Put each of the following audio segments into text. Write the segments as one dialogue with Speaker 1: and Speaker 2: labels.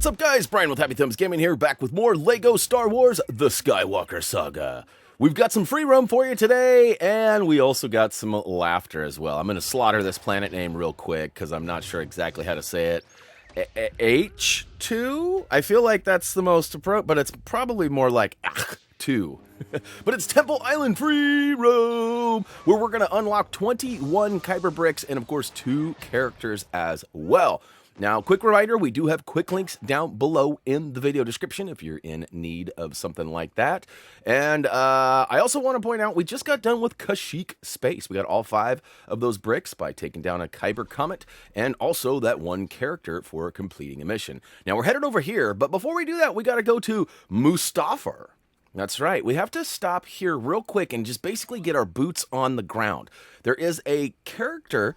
Speaker 1: What's up, guys? Brian with HappyThumbsGaming here, back with more LEGO Star Wars The Skywalker Saga. We've got some free roam for you today, and we also got some laughter as well. I'm going to slaughter this planet name real quick, because I'm not sure exactly how to say it. Ahch-To? I feel like that's the most appropriate, but it's probably more like Ahch-To. But it's Temple Island free roam, where we're going to unlock 21 Kyber Bricks, and of course 2 characters as well. Now, quick reminder, we do have quick links down below in the video description if you're in need of something like that. And I also want to point out, we just got done with Kashyyyk Space. We got all 5 of those bricks by taking down a Kyber Comet, and also that 1 character for completing a mission. Now, we're headed over here, but before we do that, we got to go to Mustafar. That's right. We have to stop here real quick and just basically get our boots on the ground. There is a character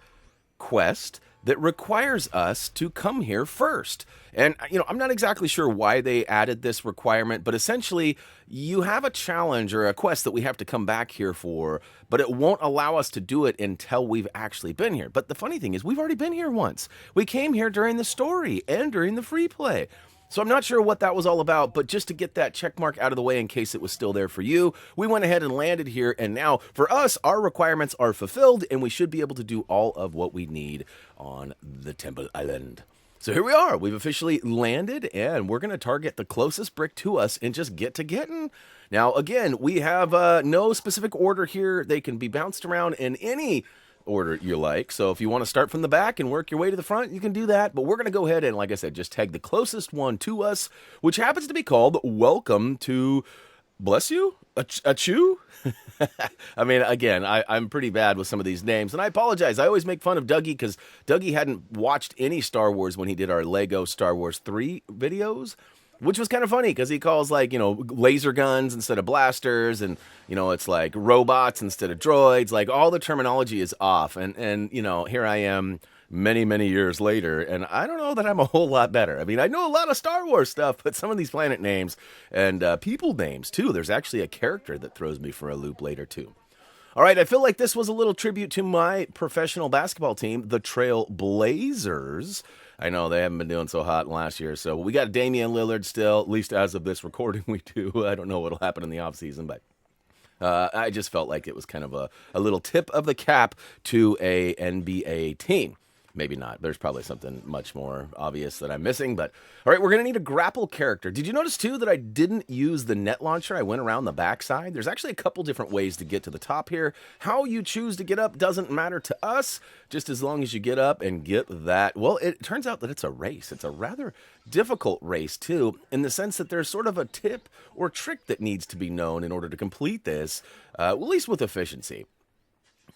Speaker 1: quest that requires us to come here first. And, I'm not exactly sure why they added this requirement, but essentially, you have a challenge or a quest that we have to come back here for, but it won't allow us to do it until we've actually been here. But the funny thing is, we've already been here once. We came here during the story and during the free play. So I'm not sure what that was all about, but just to get that check mark out of the way in case it was still there for you, we went ahead and landed here, and now, for us, our requirements are fulfilled, and we should be able to do all of what we need on the Temple Island. So here we are. We've officially landed, and we're going to target the closest brick to us and just get to getting. Now, again, we have no specific order here. They can be bounced around in any order you like. So if you want to start from the back and work your way to the front, you can do that. But we're going to go ahead and, like I said, just tag the closest one to us, which happens to be called Welcome to, bless you, Ahch-To? I mean, again, I'm pretty bad with some of these names, and I apologize. I always make fun of Dougie because Dougie hadn't watched any Star Wars when he did our LEGO Star Wars 3 videos, which was kind of funny because he calls, like, laser guns instead of blasters, and, it's like robots instead of droids. Like, all the terminology is off, and here I am many, many years later, and I don't know that I'm a whole lot better. I mean, I know a lot of Star Wars stuff, but some of these planet names and people names, too. There's actually a character that throws me for a loop later, too. All right, I feel like this was a little tribute to my professional basketball team, the Trailblazers. I know they haven't been doing so hot last year, so we got Damian Lillard still, at least as of this recording we do. I don't know what'll happen in the offseason, but I just felt like it was kind of a little tip of the cap to a NBA team. Maybe not. There's probably something much more obvious that I'm missing, but all right, we're going to need a grapple character. Did you notice, too, that I didn't use the net launcher? I went around the backside. There's actually a couple different ways to get to the top here. How you choose to get up doesn't matter to us, just as long as you get up and get that. Well, it turns out that it's a race. It's a rather difficult race, too, in the sense that there's sort of a tip or trick that needs to be known in order to complete this, at least with efficiency.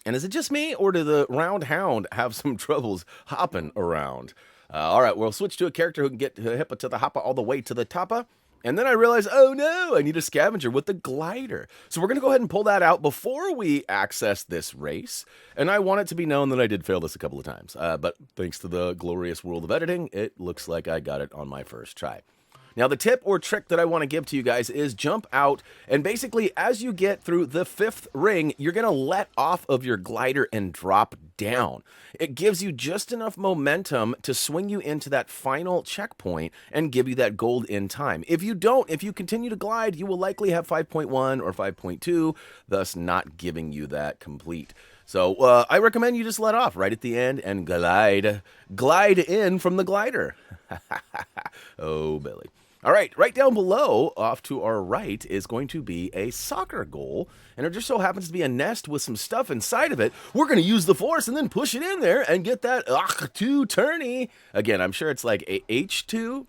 Speaker 1: And is it just me, or do the round hound have some troubles hopping around? All right, we'll switch to a character who can get hippa to the hoppa all the way to the toppa. And then I realize, oh no, I need a scavenger with the glider. So we're going to go ahead and pull that out before we access this race. And I want it to be known that I did fail this a couple of times. But thanks to the glorious world of editing, it looks like I got it on my first try. Now, the tip or trick that I want to give to you guys is jump out, and basically, as you get through the 5th ring, you're going to let off of your glider and drop down. It gives you just enough momentum to swing you into that final checkpoint and give you that gold in time. If you continue to glide, you will likely have 5.1 or 5.2, thus not giving you that complete. So I recommend you just let off right at the end and glide in from the glider. Oh, Billy. All right down below, off to our right, is going to be a soccer goal, and it just so happens to be a nest with some stuff inside of it. We're going to use the Force and then push it in there and get that Ahch-To Tourney. Again, I'm sure it's like H2.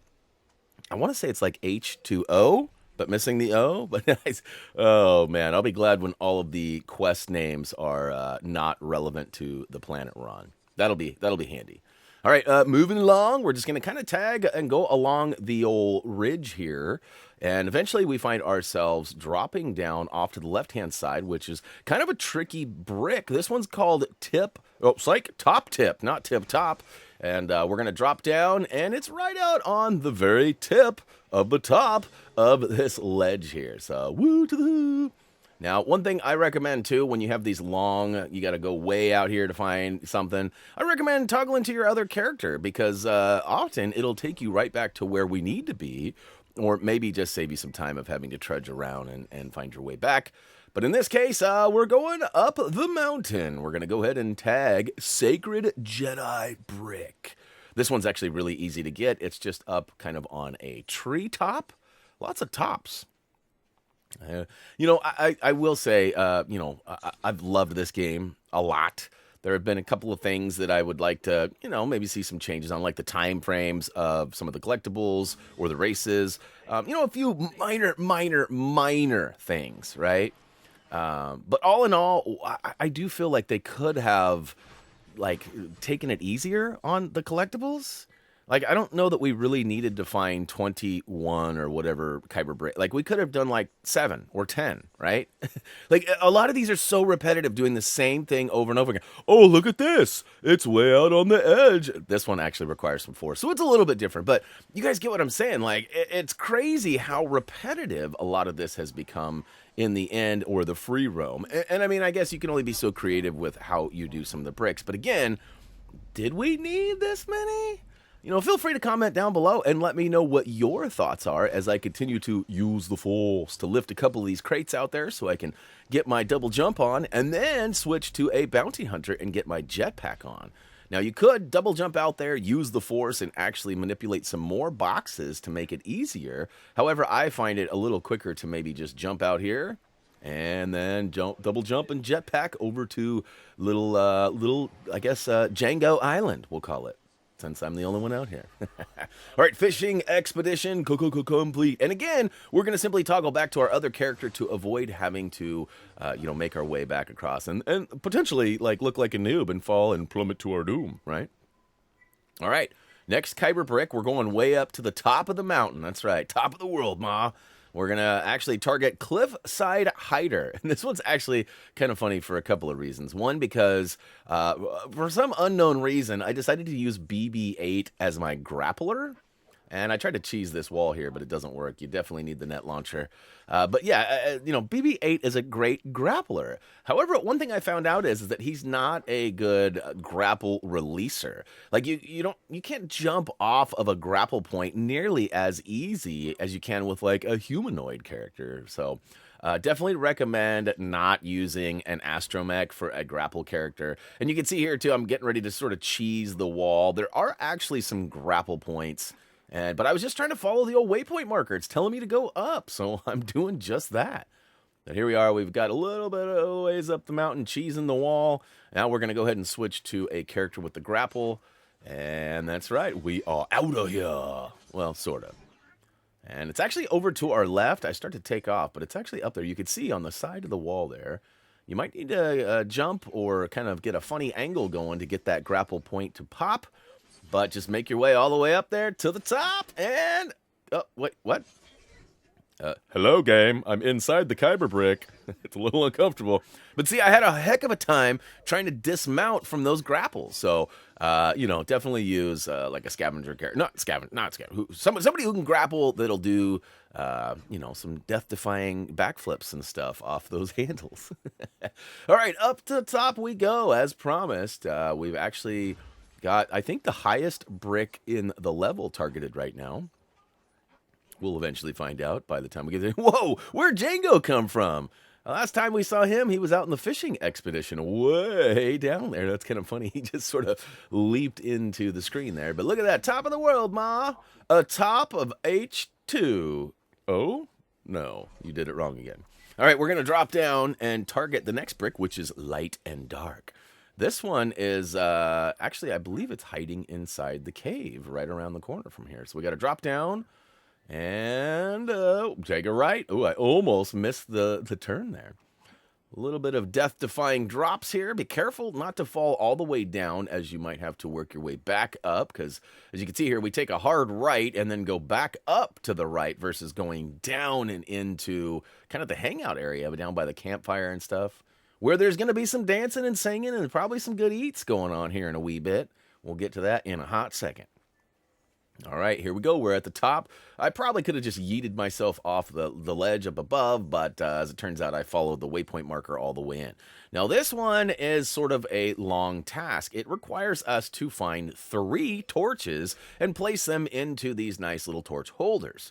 Speaker 1: I want to say it's like H2O, but missing the O. But nice. Oh, man, I'll be glad when all of the quest names are not relevant to the planet we're on. That'll be handy. All right, moving along, we're just going to kind of tag and go along the old ridge here, and eventually we find ourselves dropping down off to the left-hand side, which is kind of a tricky brick. This one's called top tip, not tip top, and we're going to drop down, and it's right out on the very tip of the top of this ledge here, so woo to the who. Now, one thing I recommend too, when you have these long, you got to go way out here to find something, I recommend toggling to your other character because often it'll take you right back to where we need to be, or maybe just save you some time of having to trudge around and find your way back. But in this case, we're going up the mountain. We're going to go ahead and tag Sacred Jedi Brick. This one's actually really easy to get. It's just up kind of on a treetop. Lots of tops. I will say, I've loved this game a lot. There have been a couple of things that I would like to, maybe see some changes on, like the time frames of some of the collectibles or the races. A few minor things, right? But all in all, I do feel like they could have, taken it easier on the collectibles. Like, I don't know that we really needed to find 21 or whatever Kyber Brick. Like, we could have done, 7 or 10, right? A lot of these are so repetitive, doing the same thing over and over again. Oh, look at this. It's way out on the edge. This one actually requires some force, so it's a little bit different. But you guys get what I'm saying. It's crazy how repetitive a lot of this has become in the end, or the free roam. And I mean, I guess you can only be so creative with how you do some of the bricks. But again, did we need this many? Feel free to comment down below and let me know what your thoughts are as I continue to use the Force to lift a couple of these crates out there so I can get my double jump on and then switch to a bounty hunter and get my jetpack on. Now, you could double jump out there, use the Force, and actually manipulate some more boxes to make it easier. However, I find it a little quicker to maybe just jump out here and then double jump and jetpack over to little Django Island, we'll call it, since I'm the only one out here. All right, fishing expedition complete. And again, we're going to simply toggle back to our other character to avoid having to, make our way back across and potentially look like a noob and fall and plummet to our doom, right? All right, next Kyber Brick, we're going way up to the top of the mountain. That's right, top of the world, ma. We're going to actually target Cliffside Hider. And this one's actually kind of funny for a couple of reasons. One, because for some unknown reason, I decided to use BB-8 as my grappler. And I tried to cheese this wall here, but it doesn't work. You definitely need the net launcher. But yeah, BB-8 is a great grappler. However, one thing I found out is that he's not a good grapple releaser. You can't jump off of a grapple point nearly as easy as you can with a humanoid character. So definitely recommend not using an astromech for a grapple character. And you can see here too, I'm getting ready to sort of cheese the wall. There are actually some grapple points. But I was just trying to follow the old waypoint marker. It's telling me to go up, so I'm doing just that. But here we are. We've got a little bit of ways up the mountain, cheesing the wall. Now we're going to go ahead and switch to a character with the grapple. And that's right. We are out of here. Well, sort of. And it's actually over to our left. I start to take off, but it's actually up there. You can see on the side of the wall there. You might need to jump or kind of get a funny angle going to get that grapple point to pop. But just make your way all the way up there to the top and... Oh, wait, what? Hello, game. I'm inside the Kyber Brick. It's a little uncomfortable. But see, I had a heck of a time trying to dismount from those grapples. So, definitely use a scavenger character. Not scavenger. Somebody who can grapple that'll do, some death-defying backflips and stuff off those handles. All right, up to the top we go. As promised, we've actually... got, I think, the highest brick in the level targeted right now. We'll eventually find out by the time we get there. Whoa, where'd Django come from? Last time we saw him, he was out in the fishing expedition way down there. That's kind of funny. He just sort of leaped into the screen there. But look at that, top of the world, ma. Atop of Ahch-To. Oh, no, you did it wrong again. All right, we're going to drop down and target the next brick, which is light and dark. This one is, actually, I believe it's hiding inside the cave right around the corner from here. So we got to drop down and take a right. Oh, I almost missed the turn there. A little bit of death-defying drops here. Be careful not to fall all the way down, as you might have to work your way back up. Because, as you can see here, we take a hard right and then go back up to the right versus going down and into kind of the hangout area down by the campfire and stuff, where there's going to be some dancing and singing and probably some good eats going on here in a wee bit. We'll get to that in a hot second. All right, here we go. We're at the top. I probably could have just yeeted myself off the ledge up above, but as it turns out, I followed the waypoint marker all the way in. Now, this one is sort of a long task. It requires us to find 3 torches and place them into these nice little torch holders.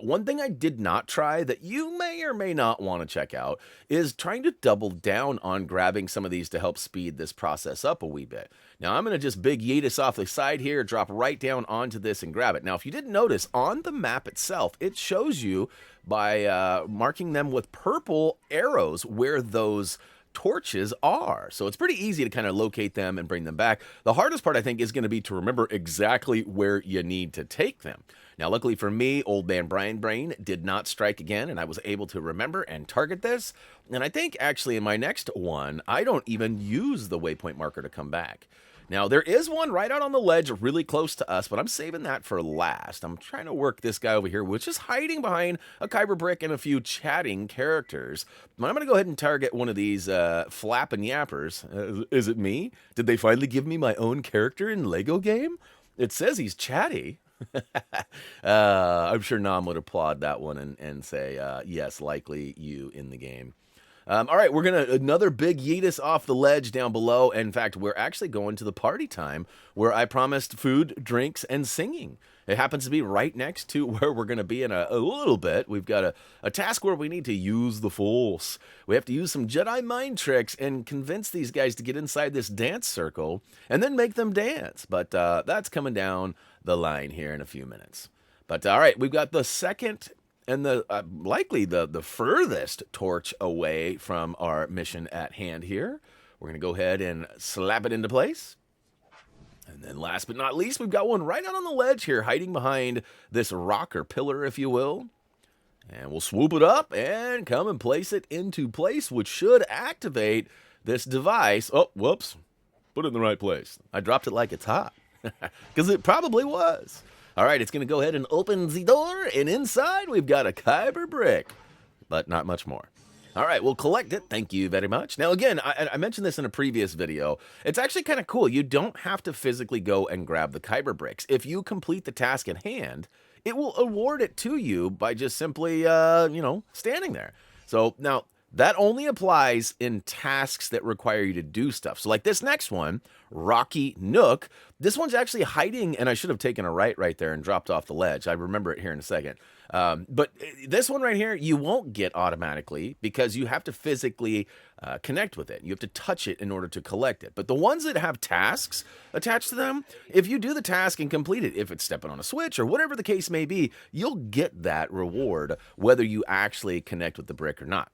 Speaker 1: One thing I did not try that you may or may not want to check out is trying to double down on grabbing some of these to help speed this process up a wee bit. Now, I'm going to just big yeet us off the side here, drop right down onto this and grab it. Now, if you didn't notice, on the map itself, it shows you by marking them with purple arrows where those torches are. So it's pretty easy to kind of locate them and bring them back. The hardest part, I think, is going to be to remember exactly where you need to take them. Now, luckily for me, Old Man Brian Brain did not strike again, and I was able to remember and target this. And I think, actually, in my next one, I don't even use the waypoint marker to come back. Now, there is one right out on the ledge really close to us, but I'm saving that for last. I'm trying to work this guy over here, which is hiding behind a Kyber Brick and a few chatting characters. I'm going to go ahead and target one of these flapping yappers. Is it me? Did they finally give me my own character in Lego game? It says he's chatty. I'm sure Nam would applaud that one and say, yes, likely you in the game. All right, we're going to another big yeetus off the ledge down below. In fact, we're actually going to the party time where I promised food, drinks, and singing. It happens to be right next to where we're going to be in a little bit. We've got a task where we need to use the Force. We have to use some Jedi mind tricks and convince these guys to get inside this dance circle and then make them dance. But that's coming down the line here in a few minutes. But all right, we've got the second and the likely the furthest torch away from our mission at hand here. We're going to go ahead and slap it into place. And then last but not least, we've got one right out on the ledge here, hiding behind this rock or pillar, if you will. And we'll swoop it up and come and place it into place, which should activate this device. Oh, whoops. Put it in the right place. I dropped it like it's hot. Because it probably was. All right, it's going to go ahead and open the door, and inside we've got a Kyber Brick, but not much more. All right, we'll collect it. Thank you very much. Now, again, I mentioned this in a previous video. It's actually kind of cool. You don't have to physically go and grab the Kyber Bricks. If you complete the task at hand, it will award it to you by just simply, standing there. So now, that only applies in tasks that require you to do stuff. So like this next one, Rocky Nook, this one's actually hiding, and I should have taken a right there and dropped off the ledge. I remember it here in a second. But this one right here, you won't get automatically because you have to physically connect with it. You have to touch it in order to collect it. But the ones that have tasks attached to them, if you do the task and complete it, if it's stepping on a switch or whatever the case may be, you'll get that reward whether you actually connect with the brick or not.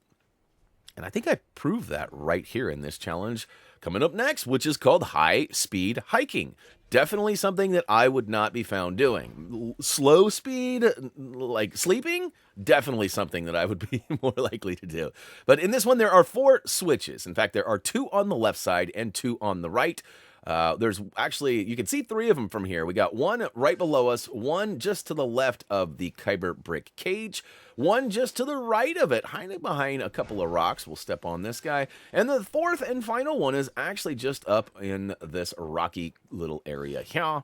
Speaker 1: And I think I proved that right here in this challenge coming up next, which is called high speed hiking. Definitely something that I would not be found doing. Slow speed, like sleeping, definitely something that I would be more likely to do. But in this one, there are 4 switches. In fact, there are 2 on the left side and 2 on the right. There's actually, you can see 3 of them from here. We got one right below us, one just to the left of the Kyber Brick cage, one just to the right of it, hiding behind a couple of rocks. We'll step on this guy. And the 4th and final one is actually just up in this rocky little area here.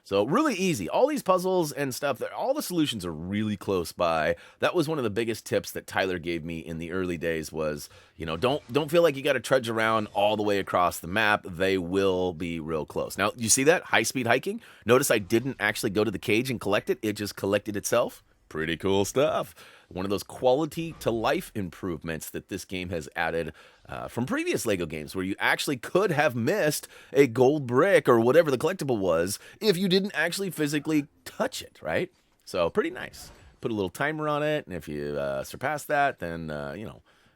Speaker 1: So really easy. All these puzzles and stuff, all the solutions are really close by. That was one of the biggest tips that Tyler gave me in the early days was, don't feel like you got to trudge around all the way across the map. They will be real close. Now, you see that? High-speed hiking? Notice I didn't actually go to the cage and collect it. It just collected itself. Pretty cool stuff. One of those quality to life improvements that this game has added from previous LEGO games where you actually could have missed a gold brick or whatever the collectible was if you didn't actually physically touch it, right? So pretty nice. Put a little timer on it, and if you surpass that, then,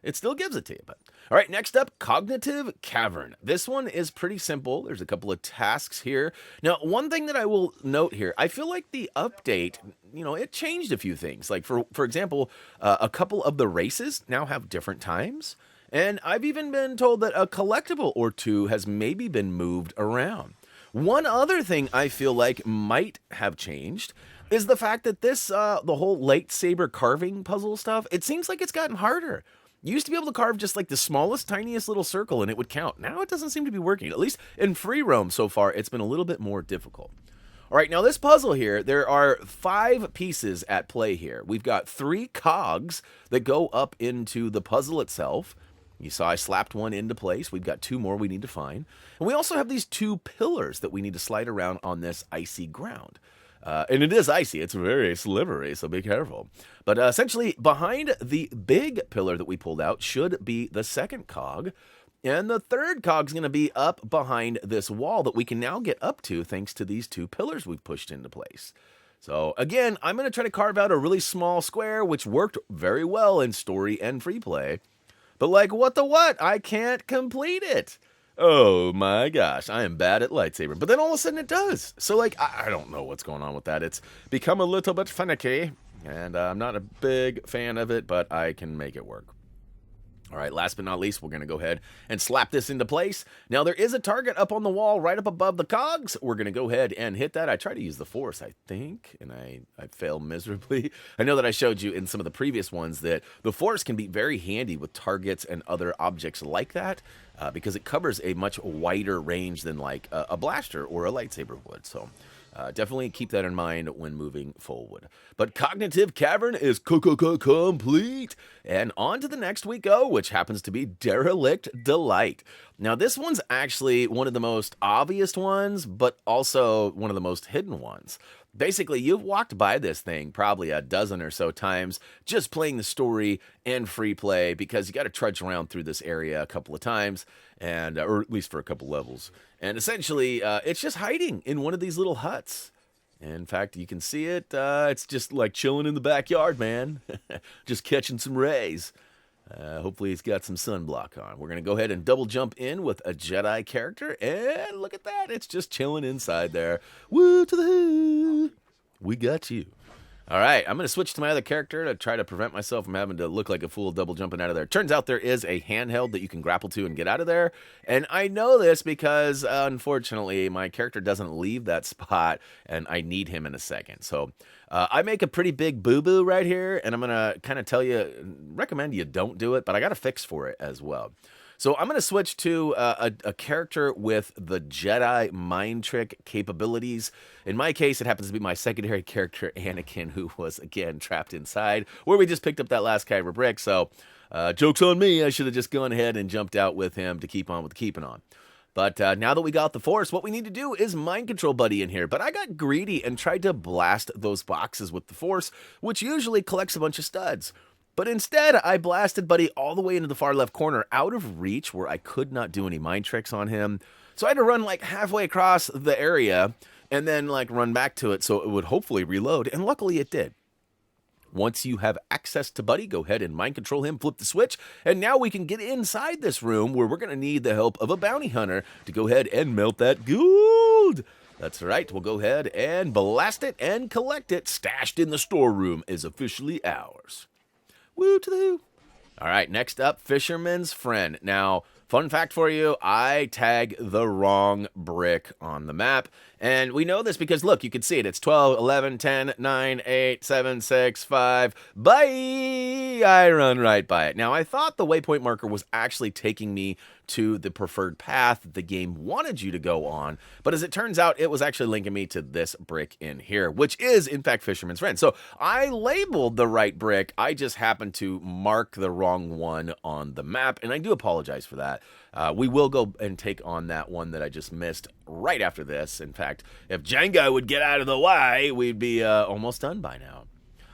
Speaker 1: it still gives it to you. But all right, next up, Cognitive Cavern. This one is pretty simple. There's a couple of tasks here. Now, one thing that I will note here, I feel like the update, it changed a few things. Like, for example, a couple of the races now have different times. And I've even been told that a collectible or 2 has maybe been moved around. One other thing I feel like might have changed is the fact that this, the whole lightsaber carving puzzle stuff, it seems like it's gotten harder. You used to be able to carve just like the smallest, tiniest little circle and it would count. Now it doesn't seem to be working. At least in free roam so far, it's been a little bit more difficult. All right, now this puzzle here, there are 5 pieces at play here. We've got 3 cogs that go up into the puzzle itself. You saw I slapped one into place. We've got 2 more we need to find. And we also have these 2 pillars that we need to slide around on this icy ground. And it is icy. It's very slippery, so be careful. But essentially, behind the big pillar that we pulled out should be the second cog. And the third cog's going to be up behind this wall that we can now get up to thanks to these 2 pillars we've pushed into place. So again, I'm going to try to carve out a really small square, which worked very well in story and free play. But like, what the what? I can't complete it. Oh my gosh, I am bad at lightsaber. But then all of a sudden it does. So like, I don't know what's going on with that. It's become a little bit finicky, and I'm not a big fan of it, but I can make it work. All right, last but not least, we're going to go ahead and slap this into place. Now, there is a target up on the wall right up above the cogs. We're going to go ahead and hit that. I tried to use the Force, I think, and I failed miserably. I know that I showed you in some of the previous ones that the Force can be very handy with targets and other objects like that because it covers a much wider range than like a blaster or a lightsaber would. So definitely keep that in mind when moving forward. But Cognitive Cavern is complete. And on to the next we go, which happens to be Derelict Delight. Now, this one's actually one of the most obvious ones, but also one of the most hidden ones. Basically, you've walked by this thing probably a dozen or so times just playing the story and free play because you got to trudge around through this area a couple of times, and or at least for a couple levels. And essentially, it's just hiding in one of these little huts. In fact, you can see it. It's just like chilling in the backyard, man. Just catching some rays. Hopefully he's got some sunblock on. We're going to go ahead and double jump in with a Jedi character. And look at that. It's just chilling inside there. Woo to the hoo. We got you. All right, I'm going to switch to my other character to try to prevent myself from having to look like a fool double jumping out of there. Turns out there is a handheld that you can grapple to and get out of there. And I know this because, unfortunately, my character doesn't leave that spot, and I need him in a second. So I make a pretty big boo-boo right here, and I'm going to kind of recommend you don't do it, but I got a fix for it as well. So I'm going to switch to a character with the Jedi mind trick capabilities. In my case, it happens to be my secondary character, Anakin, who was, again, trapped inside, where we just picked up that last Kyber Brick. So joke's on me. I should have just gone ahead and jumped out with him to keep on with keeping on. But now that we got the Force, what we need to do is mind control Buddy in here. But I got greedy and tried to blast those boxes with the Force, which usually collects a bunch of studs. But instead, I blasted Buddy all the way into the far left corner, out of reach, where I could not do any mind tricks on him. So I had to run like halfway across the area and then like run back to it so it would hopefully reload. And luckily it did. Once you have access to Buddy, go ahead and mind control him, flip the switch, and now we can get inside this room where we're going to need the help of a bounty hunter to go ahead and melt that gold. That's right, we'll go ahead and blast it and collect it. Stashed in the storeroom is officially ours. Woo to the who. All right, next up, Fisherman's Friend. Now, fun fact for you, I tag the wrong brick on the map. And we know this because, look, you can see it. It's 12, 11, 10, 9, 8, 7, 6, 5. Bye! I run right by it. Now, I thought the waypoint marker was actually taking me to the preferred path that the game wanted you to go on. But as it turns out, it was actually linking me to this brick in here, which is, in fact, Fisherman's Friend. So I labeled the right brick. I just happened to mark the wrong one on the map, and I do apologize for that. We will go and take on that one that I just missed right after this. In fact, if Jenga would get out of the way, we'd be almost done by now.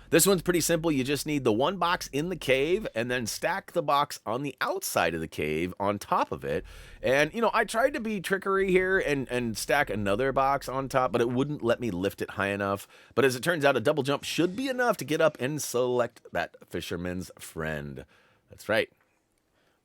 Speaker 1: This one's pretty simple. You just need the one box in the cave and then stack the box on the outside of the cave on top of it. And, you know, I tried to be trickery here and stack another box on top, but it wouldn't let me lift it high enough. But as it turns out, a double jump should be enough to get up and select that Fisherman's Friend. That's right.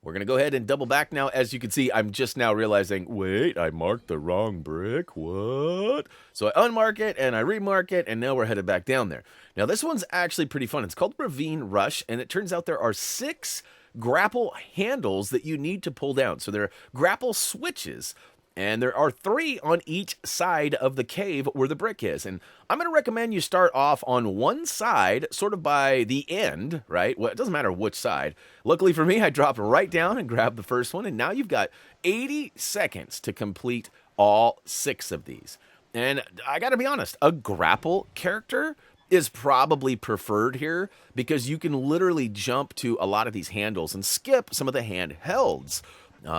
Speaker 1: We're going to go ahead and double back now. As you can see, I'm just now realizing, wait, I marked the wrong brick. What? So I unmark it and I remark it, and now we're headed back down there. Now, this one's actually pretty fun. It's called Ravine Rush, and it turns out there are 6 grapple handles that you need to pull down. So there are grapple switches, and there are 3 on each side of the cave where the brick is. And I'm going to recommend you start off on one side, sort of by the end, right? Well, it doesn't matter which side. Luckily for me, I dropped right down and grabbed the first one, and now you've got 80 seconds to complete all 6 of these. And I gotta be honest, a grapple character is probably preferred here because you can literally jump to a lot of these handles and skip some of the handhelds.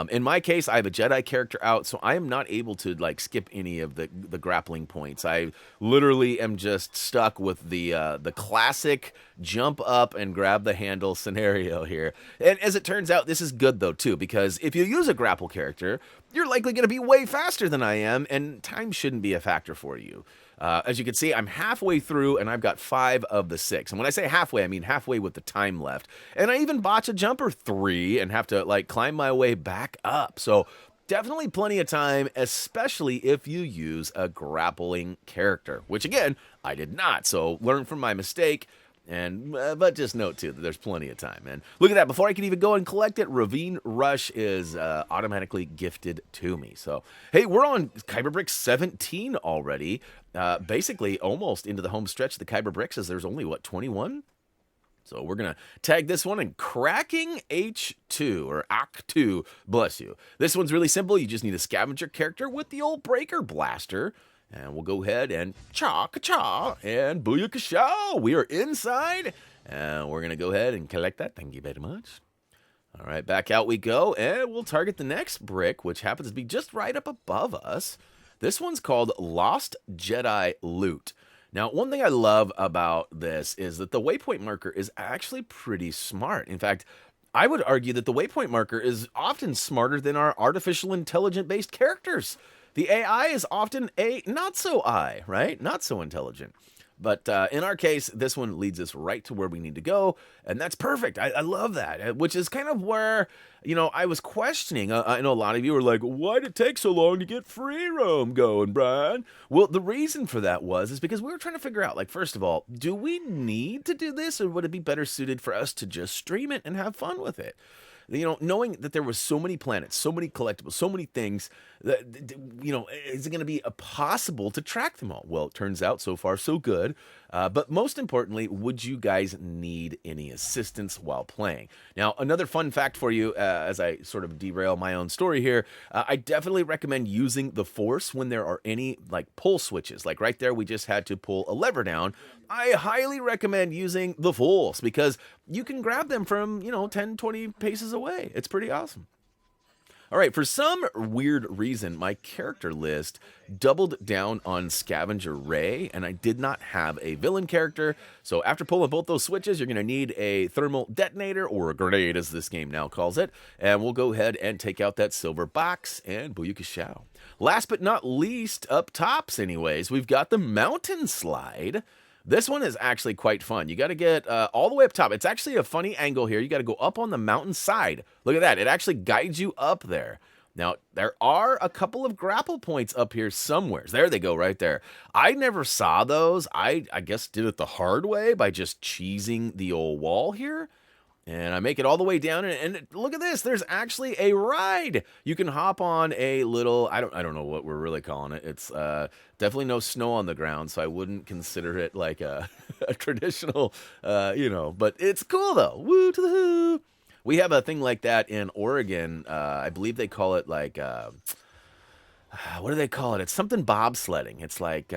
Speaker 1: In my case, I have a Jedi character out, so I am not able to like skip any of the grappling points. I literally am just stuck with the classic jump up and grab the handle scenario here. And as it turns out, this is good though too, because if you use a grapple character, you're likely going to be way faster than I am, and time shouldn't be a factor for you. As you can see, I'm halfway through, and I've got 5 of the 6. And when I say halfway, I mean halfway with the time left. And I even botch a jump or 3 and have to, like, climb my way back up. So definitely plenty of time, especially if you use a grappling character. Which, again, I did not. So learn from my mistake. And but just note too that there's plenty of time. And look at that, before I can even go and collect it, Ravine Rush is automatically gifted to me. So hey, we're on Kyber Brick 17 already, basically almost into the home stretch of the Kyber Bricks, as there's only what, 21. So we're gonna tag this one in Cracking H2 or Ahch-To, bless you. This one's really simple. You just need a scavenger character with the old breaker blaster. And we'll go ahead and cha-ka-cha and booyakasha. We are inside, and we're going to go ahead and collect that. Thank you very much. All right, back out we go, and we'll target the next brick, which happens to be just right up above us. This one's called Lost Jedi Loot. Now, one thing I love about this is that the waypoint marker is actually pretty smart. In fact, I would argue that the waypoint marker is often smarter than our artificial intelligent-based characters. The AI is often a not-so-I, right? Not so intelligent. But in our case, this one leads us right to where we need to go, and that's perfect. I love that, which is kind of where, you know, I was questioning. I know a lot of you are like, why did it take so long to get free roam going, Brian? Well, the reason for that is because we were trying to figure out, like, first of all, do we need to do this, or would it be better suited for us to just stream it and have fun with it? You know, knowing that there was so many planets, so many collectibles, so many things, that, you know, is it going to be possible to track them all? Well, it turns out so far so good. But most importantly, would you guys need any assistance while playing? Now, another fun fact for you, as I sort of derail my own story here, I definitely recommend using the Force when there are any, like, pull switches. Like right there, we just had to pull a lever down. I highly recommend using the Force because you can grab them from, you know, 10, 20 paces away. It's pretty awesome. All right, for some weird reason, my character list doubled down on Scavenger Ray, and I did not have a villain character. So after pulling both those switches, you're going to need a thermal detonator, or a grenade as this game now calls it. And we'll go ahead and take out that silver box, and booyakashow. Last but not least, up tops anyways, we've got the mountain slide. This one is actually quite fun. You got to get all the way up top. It's actually a funny angle here. You got to go up on the mountain side. Look at that. It actually guides you up there. Now, there are a couple of grapple points up here somewhere. There they go right there. I never saw those. I guess did it the hard way by just cheesing the old wall here. And I make it all the way down, and look at this. There's actually a ride. You can hop on a little, I don't know what we're really calling it. It's definitely no snow on the ground, so I wouldn't consider it like a traditional, you know, but it's cool though. Woo to the hoo. We have a thing like that in Oregon. I believe they call it like, what do they call it? It's something bobsledding. It's like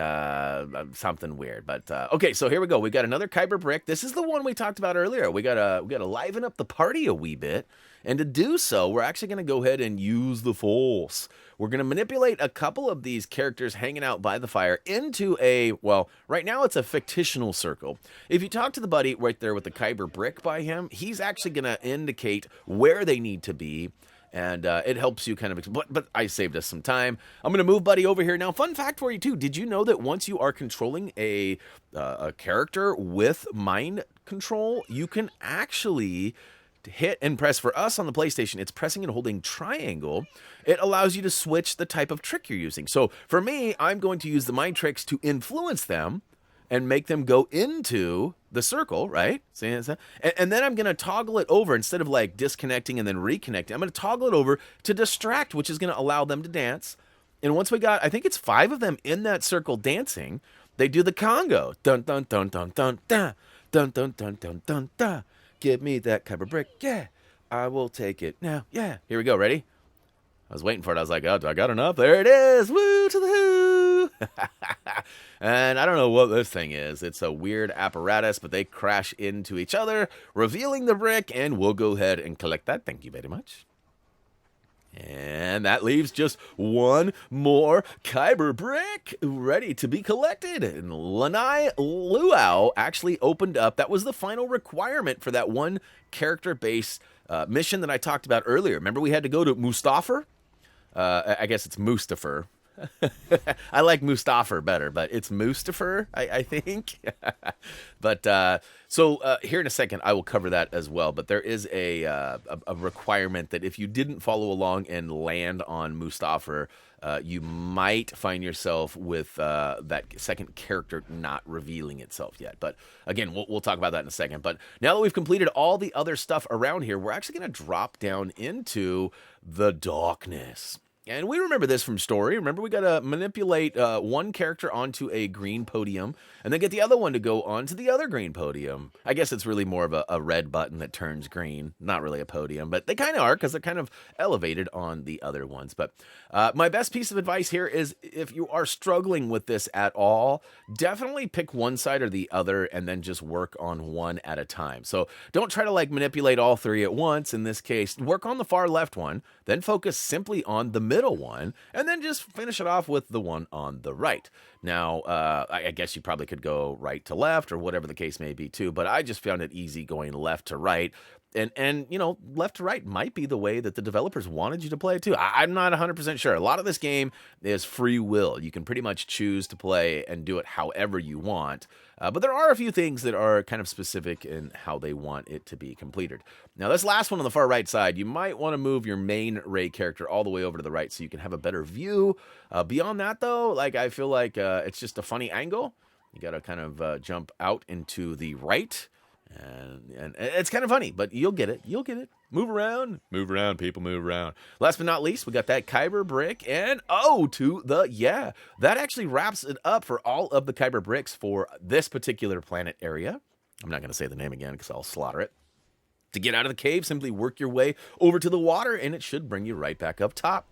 Speaker 1: something weird. But okay, so here we go. We got another Kyber Brick. This is the one we talked about earlier. We gotta liven up the party a wee bit, and to do so, we're actually gonna go ahead and use the Force. We're gonna manipulate a couple of these characters hanging out by the fire into a, well, right now it's a fictional circle. If you talk to the buddy right there with the Kyber Brick by him, he's actually gonna indicate where they need to be. And it helps you kind of, but I saved us some time. I'm going to move Buddy over here. Now, fun fact for you, too. Did you know that once you are controlling a character with mind control, you can actually hit and press, for us on the PlayStation, it's pressing and holding triangle. It allows you to switch the type of trick you're using. So for me, I'm going to use the mind tricks to influence them and make them go into the circle, right? And then I'm going to toggle it over. Instead of like disconnecting and then reconnecting, I'm going to toggle it over to distract, which is going to allow them to dance. And once we got, I think it's 5 of them in that circle dancing, they do the Congo. Dun, dun, dun, dun, dun, dun, dun, dun, dun, dun, dun, dun. Give me that Kyber Brick. Yeah, I will take it now. Yeah, here we go. Ready? I was waiting for it. I was like, oh, do I got enough? There it is. Woo to the hoo. And I don't know what this thing is. It's a weird apparatus, but they crash into each other, revealing the brick, and we'll go ahead and collect that. Thank you very much. And that leaves just one more Kyber Brick ready to be collected. And Lanai Luau actually opened up. That was the final requirement for that one character-based mission that I talked about earlier. Remember we had to go to Mustafar? I guess it's Mustafar. I like Mustafar better, but it's Mustafar, I think. But so here in a second, I will cover that as well. But there is a requirement that if you didn't follow along and land on Mustafar, you might find yourself with that second character not revealing itself yet. But again, we'll talk about that in a second. But now that we've completed all the other stuff around here, we're actually going to drop down into the darkness. And we remember this from story. Remember, we got to manipulate one character onto a green podium and then get the other one to go onto the other green podium. I guess it's really more of a red button that turns green, not really a podium, but they kind of are because they're kind of elevated on the other ones. But my best piece of advice here is if you are struggling with this at all, definitely pick one side or the other and then just work on one at a time. So don't try to like manipulate all three at once. In this case, work on the far left one, then focus simply on the middle one, and then just finish it off with the one on the right. Now, I guess you probably could go right to left or whatever the case may be too, but I just found it easy going left to right. And you know, left to right might be the way that the developers wanted you to play it too. I'm not 100% sure. A lot of this game is free will. You can pretty much choose to play and do it however you want. But there are a few things that are kind of specific in how they want it to be completed. Now, this last one on the far right side, you might want to move your main Rey character all the way over to the right so you can have a better view. Beyond that, though, like I feel like it's just a funny angle. You got to kind of jump out into the right. And it's kind of funny, but you'll get it. You'll get it. Move around, people, move around. Last but not least, we got that Kyber Brick and to the, yeah. That actually wraps it up for all of the Kyber Bricks for this particular planet area. I'm not going to say the name again because I'll slaughter it. To get out of the cave, simply work your way over to the water and it should bring you right back up top.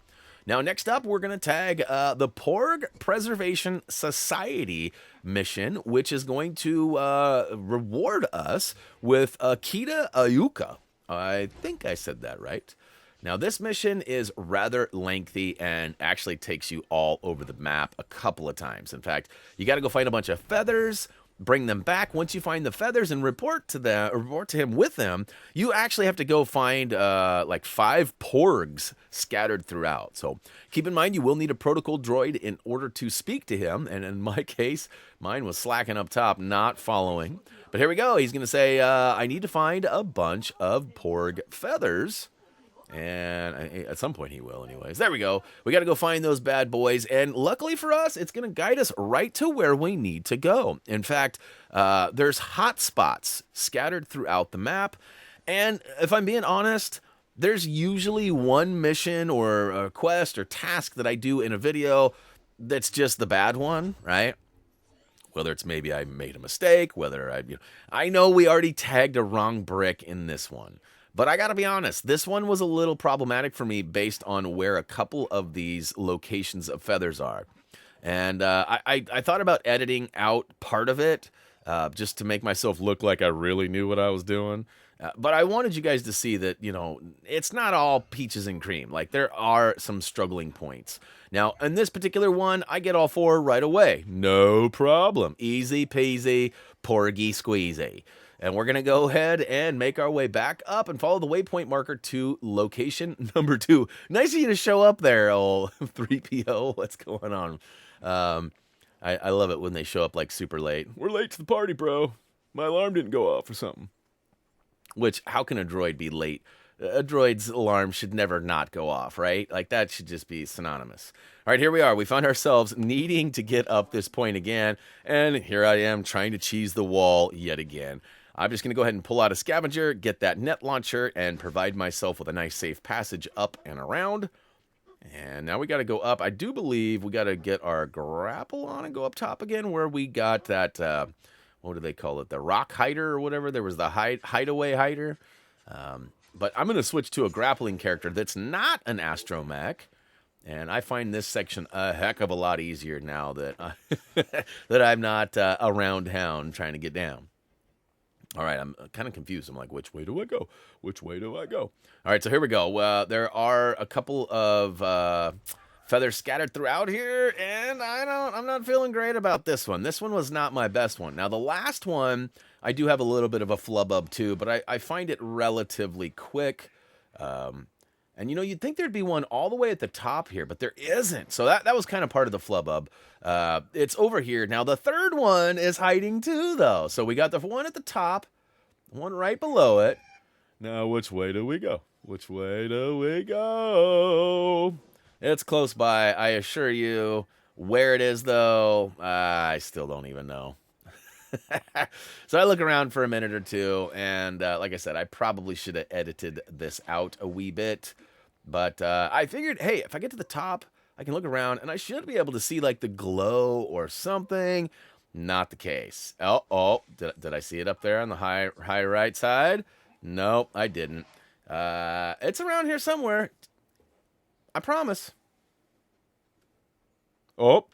Speaker 1: Now, next up, we're going to tag the Porg Preservation Society mission, which is going to reward us with Alcida-Auka. I think I said that right. Now, this mission is rather lengthy and actually takes you all over the map a couple of times. In fact, you got to go find a bunch of feathers, bring them back. Once you find the feathers and report to him with them, you actually have to go find like 5 porgs scattered throughout. So keep in mind, you will need a protocol droid in order to speak to him. And in my case, mine was slacking up top, not following. But here we go. He's going to say, I need to find a bunch of porg feathers. And at some point he will anyways. There we go. We got to go find those bad boys. And luckily for us, it's going to guide us right to where we need to go. In fact, there's hot spots scattered throughout the map. And if I'm being honest, there's usually one mission or a quest or task that I do in a video that's just the bad one, right? Whether it's maybe I made a mistake, whether I know we already tagged a wrong brick in this one. But I got to be honest, this one was a little problematic for me based on where a couple of these locations of feathers are. And I thought about editing out part of it just to make myself look like I really knew what I was doing. But I wanted you guys to see that, you know, it's not all peaches and cream. Like, there are some struggling points. Now, in this particular one, I get all 4 right away. No problem. Easy peasy, porgy squeezy. And we're going to go ahead and make our way back up and follow the waypoint marker to location number 2. Nice of you to show up there, old 3PO. What's going on? I love it when they show up like super late. We're late to the party, bro. My alarm didn't go off or something. Which, how can a droid be late? A droid's alarm should never not go off, right? Like, that should just be synonymous. All right, here we are. We found ourselves needing to get up this point again. And here I am trying to cheese the wall yet again. I'm just going to go ahead and pull out a scavenger, get that net launcher, and provide myself with a nice safe passage up and around. And now we got to go up. I do believe we got to get our grapple on and go up top again where we got that, what do they call it? The rock hider or whatever. There was the hideaway hider. But I'm going to switch to a grappling character that's not an astromech. And I find this section a heck of a lot easier now that, that I'm not around town trying to get down. All right, I'm kind of confused. I'm like, which way do I go? Which way do I go? All right, so here we go. There are a couple of feathers scattered throughout here, and I'm not feeling great about this one. This one was not my best one. Now, the last one, I do have a little bit of a flub too, but I find it relatively quick. And, you know, you'd think there'd be one all the way at the top here, but there isn't. So that was kind of part of the flub. It's over here. Now, the third one is hiding too, though. So we got the one at the top, one right below it. Now, which way do we go? Which way do we go? It's close by, I assure you. Where it is, though, I still don't even know. So I look around for a minute or two, and like I said, I probably should have edited this out a wee bit. But I figured, hey, if I get to the top, I can look around, and I should be able to see, like, the glow or something. Not the case. Oh, did I see it up there on the high right side? Nope, I didn't. It's around here somewhere. I promise. Oh,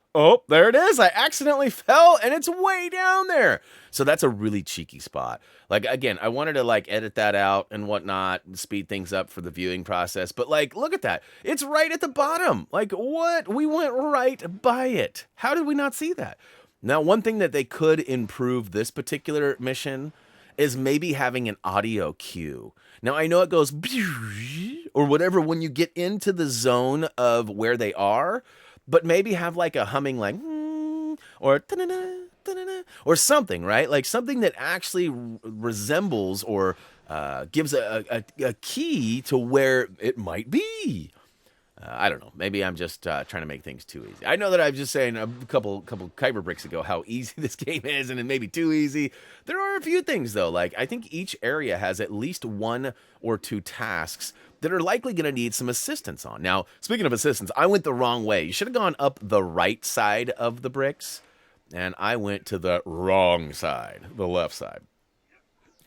Speaker 1: there it is. I accidentally fell, and it's way down there. So that's a really cheeky spot. Like, again, I wanted to, like, edit that out and whatnot, and speed things up for the viewing process. But, like, look at that. It's right at the bottom. Like, what? We went right by it. How did we not see that? Now, one thing that they could improve this particular mission is maybe having an audio cue. Now, I know it goes or whatever when you get into the zone of where they are, but maybe have like a humming like or something, right? Like something that actually resembles or gives a key to where it might be. I don't know. Maybe I'm just trying to make things too easy. I know that I was just saying a couple Kyber Bricks ago how easy this game is, and it may be too easy. There are a few things, though. Like, I think each area has at least 1 or 2 tasks that are likely going to need some assistance on. Now, speaking of assistance, I went the wrong way. You should have gone up the right side of the bricks, and I went to the wrong side, the left side.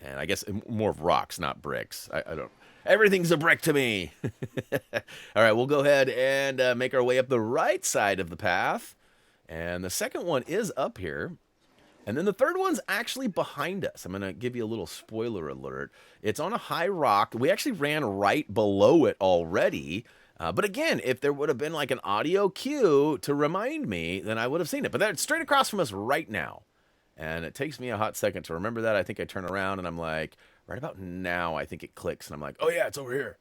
Speaker 1: And I guess more of rocks, not bricks. I don't... Everything's a brick to me. All right, we'll go ahead and make our way up the right side of the path. And the second one is up here. And then the third one's actually behind us. I'm going to give you a little spoiler alert. It's on a high rock. We actually ran right below it already. But again, if there would have been like an audio cue to remind me, then I would have seen it. But that's straight across from us right now. And it takes me a hot second to remember that. I think I turn around and I'm like... Right about now, I think it clicks, and I'm like, oh, yeah, it's over here.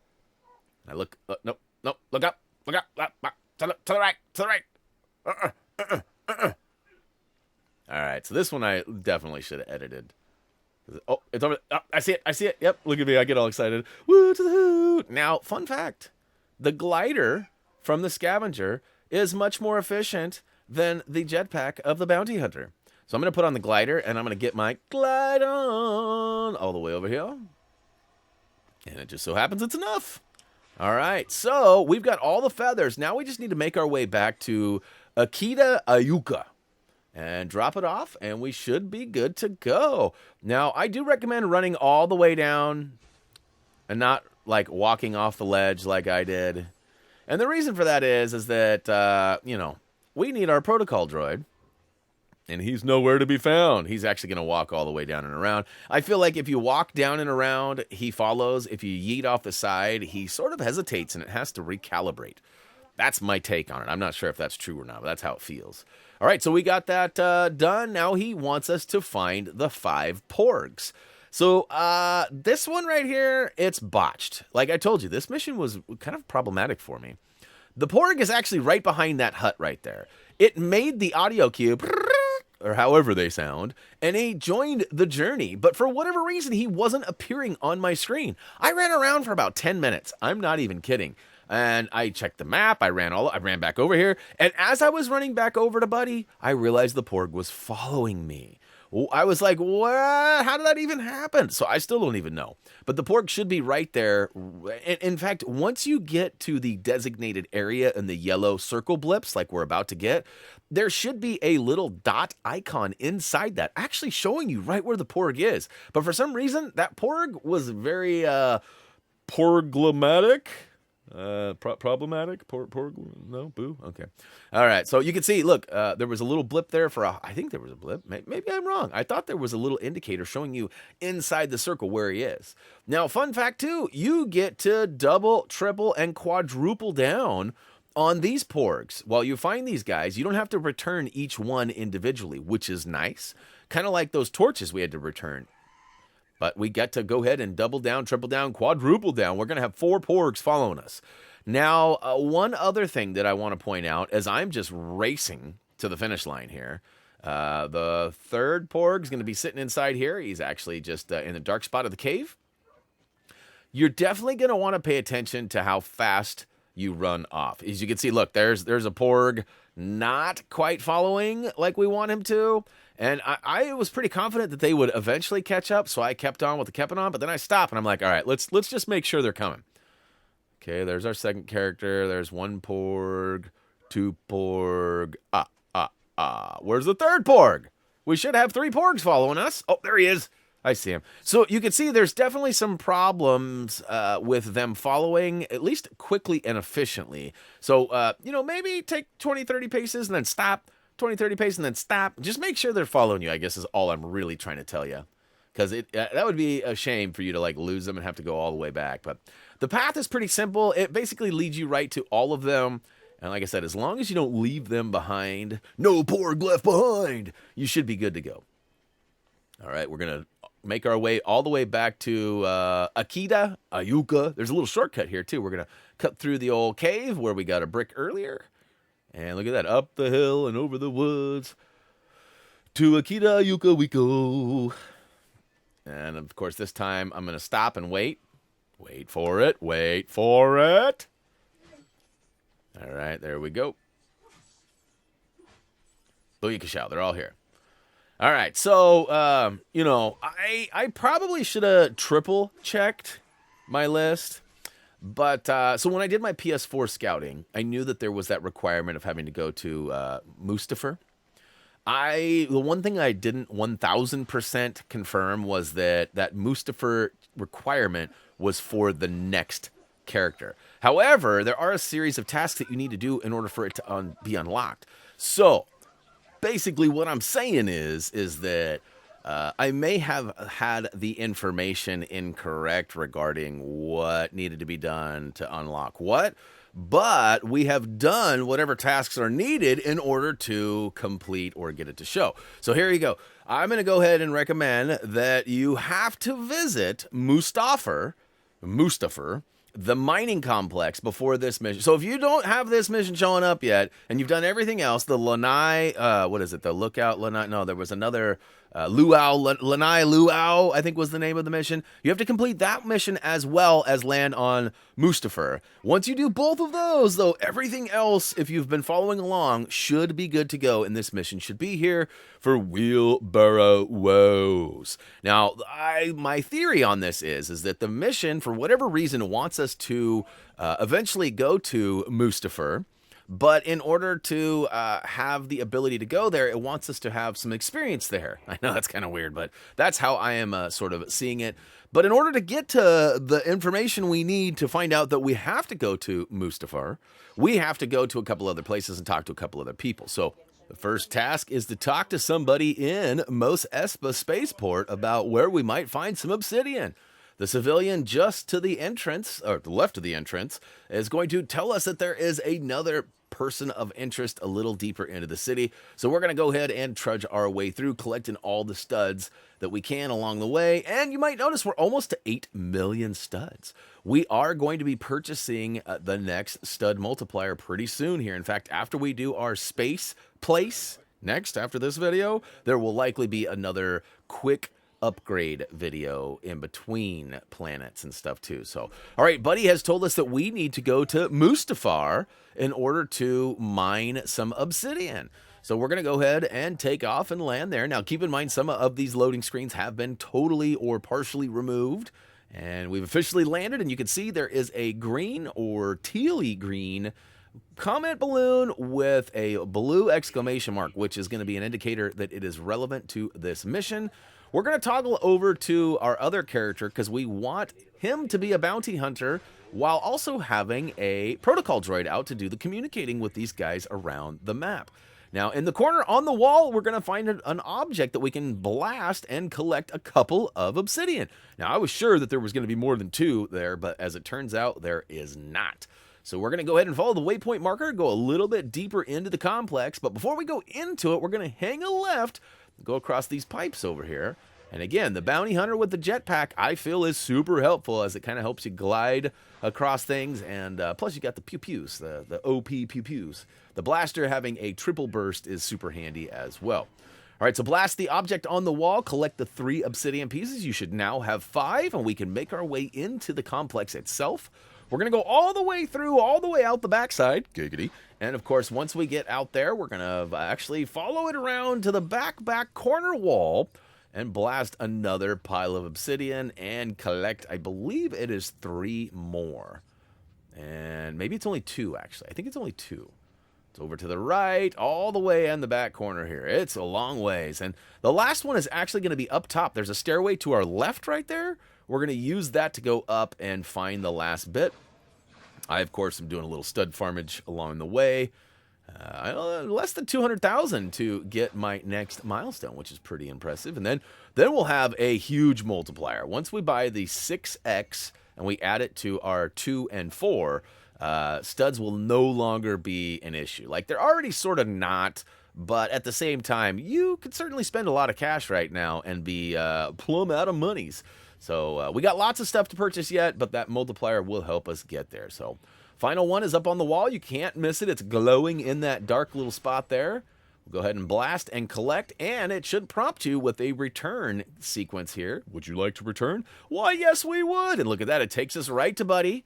Speaker 1: And I look, nope, look up, to the right. All right, so this one I definitely should have edited. Oh, it's over, I see it, yep, look at me, I get all excited. Woo to the hoot. Now, fun fact, the glider from the scavenger is much more efficient than the jetpack of the bounty hunter. So I'm going to put on the glider, and I'm going to get my glide on all the way over here. And it just so happens it's enough. All right, so we've got all the feathers. Now we just need to make our way back to Alcida-Auka and drop it off, and we should be good to go. Now, I do recommend running all the way down and not, like, walking off the ledge like I did. And the reason for that is that, you know, we need our protocol droid. And he's nowhere to be found. He's actually going to walk all the way down and around. I feel like if you walk down and around, he follows. If you yeet off the side, he sort of hesitates and it has to recalibrate. That's my take on it. I'm not sure if that's true or not, but that's how it feels. All right, so we got that done. Now he wants us to find the 5 porgs. So this one right here, it's botched. Like I told you, this mission was kind of problematic for me. The porg is actually right behind that hut right there. It made the audio cue... or however they sound, and he joined the journey. But for whatever reason, he wasn't appearing on my screen. I ran around for about 10 minutes. I'm not even kidding. And I checked the map. I ran back over here. And as I was running back over to Buddy, I realized the porg was following me. I was like, what? How did that even happen? So I still don't even know. But the porg should be right there. In fact, once you get to the designated area and the yellow circle blips, like we're about to get, there should be a little dot icon inside that, actually showing you right where the porg is. But for some reason, that porg was very porglomatic. Problematic? Porg? No? Boo? Okay. All right. So you can see, look, there was a little blip there I think there was a blip. Maybe I'm wrong. I thought there was a little indicator showing you inside the circle where he is. Now, fun fact too, you get to double, triple, and quadruple down on these porgs. While you find these guys, you don't have to return each one individually, which is nice. Kind of like those torches we had to return. But we get to go ahead and double down, triple down, quadruple down. We're going to have 4 porgs following us. Now, one other thing that I want to point out as I'm just racing to the finish line here. The third porg is going to be sitting inside here. He's actually just in the dark spot of the cave. You're definitely going to want to pay attention to how fast you run off. As you can see, look, there's a porg not quite following like we want him to. And I was pretty confident that they would eventually catch up, so I kept on with the kept on, but then I stopped, and I'm like, all right, let's just make sure they're coming. Okay, there's our second character. There's 1 porg, 2 porg. Where's the third porg? We should have 3 porgs following us. Oh, there he is. I see him. So you can see there's definitely some problems with them following, at least quickly and efficiently. So, maybe take 20, 30 paces and then stop. 20, 30 paces and then stop. Just make sure they're following you, I guess, is all I'm really trying to tell you. Because that would be a shame for you to lose them and have to go all the way back. But the path is pretty simple. It basically leads you right to all of them. And like I said, as long as you don't leave them behind, no porg left behind, you should be good to go. All right, we're going to make our way all the way back to Alcida-Auka. There's a little shortcut here, too. We're going to cut through the old cave where we got a brick earlier. And look at that, up the hill and over the woods. To Alcida-Auka we go. And, of course, this time I'm going to stop and wait. Wait for it. Wait for it. All right, there we go. Booyakashow, they're all here. All right, so, I probably should have triple checked my list. But, so when I did my PS4 scouting, I knew that there was that requirement of having to go to Mustafar. The one thing I didn't 1000% confirm was that Mustafar requirement was for the next character. However, there are a series of tasks that you need to do in order for it to be unlocked. So, basically what I'm saying is that I may have had the information incorrect regarding what needed to be done to unlock what, but we have done whatever tasks are needed in order to complete or get it to show. So here you go. I'm going to go ahead and recommend that you have to visit Mustafar, the mining complex before this mission. So if you don't have this mission showing up yet, and you've done everything else, the Lanai, the Lookout Lanai, no, there was another, Luau, Lanai Luau, I think was the name of the mission. You have to complete that mission as well as land on Mustafar. Once you do both of those, though, everything else, if you've been following along, should be good to go, and this mission should be here for Wheelbarrow Woes. Now, my theory on this is that the mission, for whatever reason, wants us to eventually go to Mustafar. But in order to have the ability to go there, it wants us to have some experience there. I know that's kind of weird, but that's how I am sort of seeing it. But in order to get to the information we need to find out that we have to go to Mustafar, we have to go to a couple other places and talk to a couple other people. So the first task is to talk to somebody in Mos Espa Spaceport about where we might find some obsidian. The civilian just to the entrance, or the left of the entrance, is going to tell us that there is another person of interest a little deeper into the city. So we're going to go ahead and trudge our way through, collecting all the studs that we can along the way. And you might notice we're almost to 8 million studs. We are going to be purchasing the next stud multiplier pretty soon here. In fact, after we do our space place next, after this video, there will likely be another quick upgrade video in between planets and stuff too. So, all right, Buddy has told us that we need to go to Mustafar in order to mine some obsidian. So we're going to go ahead and take off and land there. Now, keep in mind, some of these loading screens have been totally or partially removed, and we've officially landed, and you can see there is a green or tealy green comment balloon with a blue exclamation mark, which is going to be an indicator that it is relevant to this mission. We're going to toggle over to our other character because we want him to be a bounty hunter while also having a protocol droid out to do the communicating with these guys around the map. Now, in the corner on the wall, we're going to find an object that we can blast and collect a couple of obsidian. Now, I was sure that there was going to be more than 2 there, but as it turns out, there is not. So we're going to go ahead and follow the waypoint marker, go a little bit deeper into the complex, but before we go into it, we're going to hang a left, go across these pipes over here. And again, the bounty hunter with the jetpack, I feel, is super helpful as it kind of helps you glide across things. And plus, you got the pew-pews, the OP pew-pews. The blaster having a triple burst is super handy as well. All right, so blast the object on the wall, collect the 3 obsidian pieces. You should now have 5, and we can make our way into the complex itself. We're going to go all the way through, all the way out the backside. Giggity. And, of course, once we get out there, we're going to actually follow it around to the back corner wall and blast another pile of obsidian and collect, I believe it is 3 more. And maybe it's only 2, actually. I think it's only 2. It's over to the right, all the way in the back corner here. It's a long ways. And the last one is actually going to be up top. There's a stairway to our left right there. We're going to use that to go up and find the last bit. I, of course, am doing a little stud farmage along the way. Less than 200,000 to get my next milestone, which is pretty impressive. And then we'll have a huge multiplier. Once we buy the 6X and we add it to our 2 and 4, studs will no longer be an issue. Like, they're already sort of not, but at the same time, you could certainly spend a lot of cash right now and be plumb out of monies. So we got lots of stuff to purchase yet, but that multiplier will help us get there. So final one is up on the wall. You can't miss it. It's glowing in that dark little spot there. We'll go ahead and blast and collect, and it should prompt you with a return sequence here. Would you like to return? Why, yes, we would. And look at that. It takes us right to Buddy.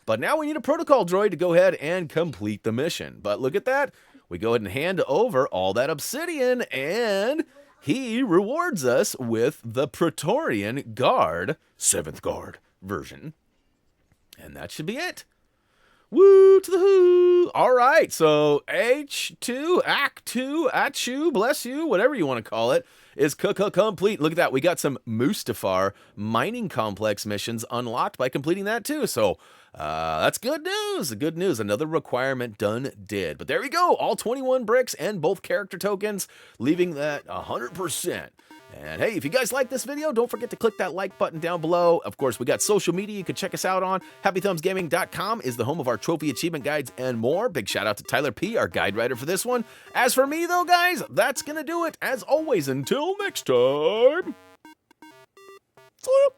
Speaker 1: But now we need a protocol droid to go ahead and complete the mission. But look at that. We go ahead and hand over all that obsidian, and he rewards us with the Praetorian Guard, 7th Guard version. And that should be it. Woo to the who. All right, so Ahch-To, Ahch-To, Ahch-To, bless you, whatever you want to call it, is complete. Look at that. We got some Mustafar mining complex missions unlocked by completing that too. So that's good news. Good news. Another requirement done did. But there we go. All 21 bricks and both character tokens, leaving that 100%. And hey, if you guys like this video, don't forget to click that like button down below. Of course, we got social media you can check us out on. HappyThumbsGaming.com is the home of our trophy achievement guides and more. Big shout out to Tyler P., our guide writer for this one. As for me, though, guys, that's going to do it. As always, until next time. See ya.